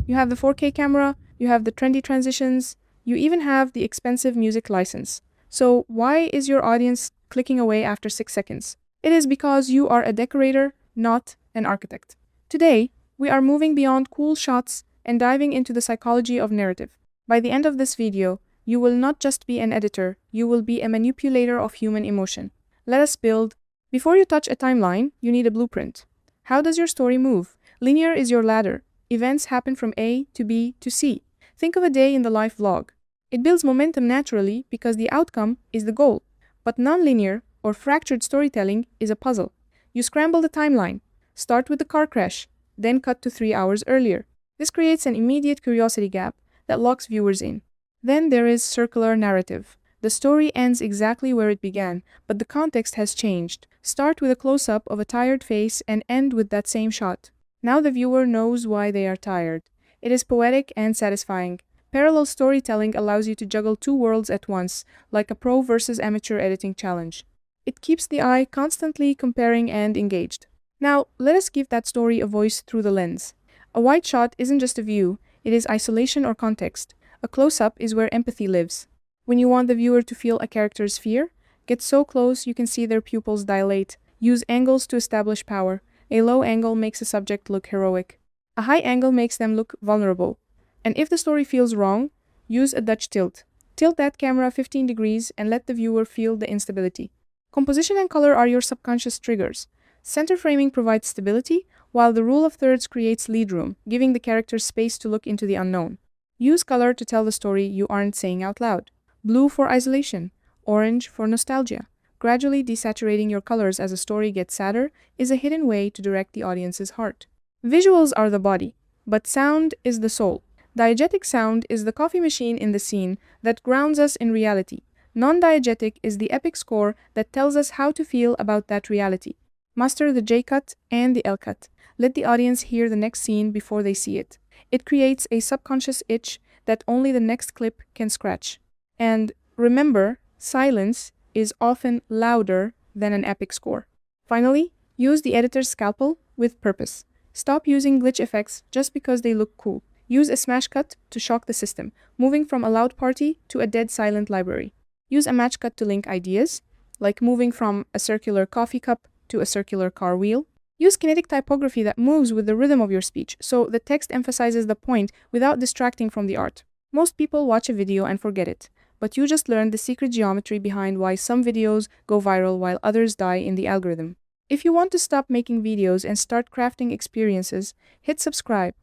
You have the 4K camera, you have the trendy transitions, you even have the expensive music license. So why is your audience clicking away after 6 seconds? It is because you are a decorator, not an architect. Today, we are moving beyond cool shots and diving into the psychology of narrative. By the end of this video, you will not just be an editor, you will be a manipulator of human emotion. Let us build. Before you touch a timeline, you need a blueprint. How does your story move? Linear is your ladder. Events happen from A to B to C. Think of a day in the life vlog. It builds momentum naturally because the outcome is the goal. But nonlinear or fractured storytelling is a puzzle. You scramble the timeline, start with the car crash, then cut to 3 hours earlier. This creates an immediate curiosity gap that locks viewers in. Then there is circular narrative. The story ends exactly where it began, but the context has changed. Start with a close-up of a tired face and end with that same shot. Now the viewer knows why they are tired. It is poetic and satisfying. Parallel storytelling allows you to juggle two worlds at once, like a pro versus amateur editing challenge. It keeps the eye constantly comparing and engaged. Now, let us give that story a voice through the lens. A wide shot isn't just a view, it is isolation or context. A close-up is where empathy lives. When you want the viewer to feel a character's fear, get so close you can see their pupils dilate. Use angles to establish power. A low angle makes a subject look heroic. A high angle makes them look vulnerable. And if the story feels wrong, use a Dutch tilt. Tilt that camera 15 degrees and let the viewer feel the instability. Composition and color are your subconscious triggers. Center framing provides stability, while the rule of thirds creates lead room, giving the characters space to look into the unknown. Use color to tell the story you aren't saying out loud. Blue for isolation, orange for nostalgia. Gradually desaturating your colors as a story gets sadder is a hidden way to direct the audience's heart. Visuals are the body, but sound is the soul. Diegetic sound is the coffee machine in the scene that grounds us in reality. Non-diegetic is the epic score that tells us how to feel about that reality. Master the J cut and the L cut. Let the audience hear the next scene before they see it. It creates a subconscious itch that only the next clip can scratch. And remember, silence is often louder than an epic score. Finally, use the editor's scalpel with purpose. Stop using glitch effects just because they look cool. Use a smash cut to shock the system, moving from a loud party to a dead silent library. Use a match cut to link ideas, like moving from a circular coffee cup to a circular car wheel. Use kinetic typography that moves with the rhythm of your speech, so the text emphasizes the point without distracting from the art. Most people watch a video and forget it, but you just learned the secret geometry behind why some videos go viral while others die in the algorithm. If you want to stop making videos and start crafting experiences, hit subscribe.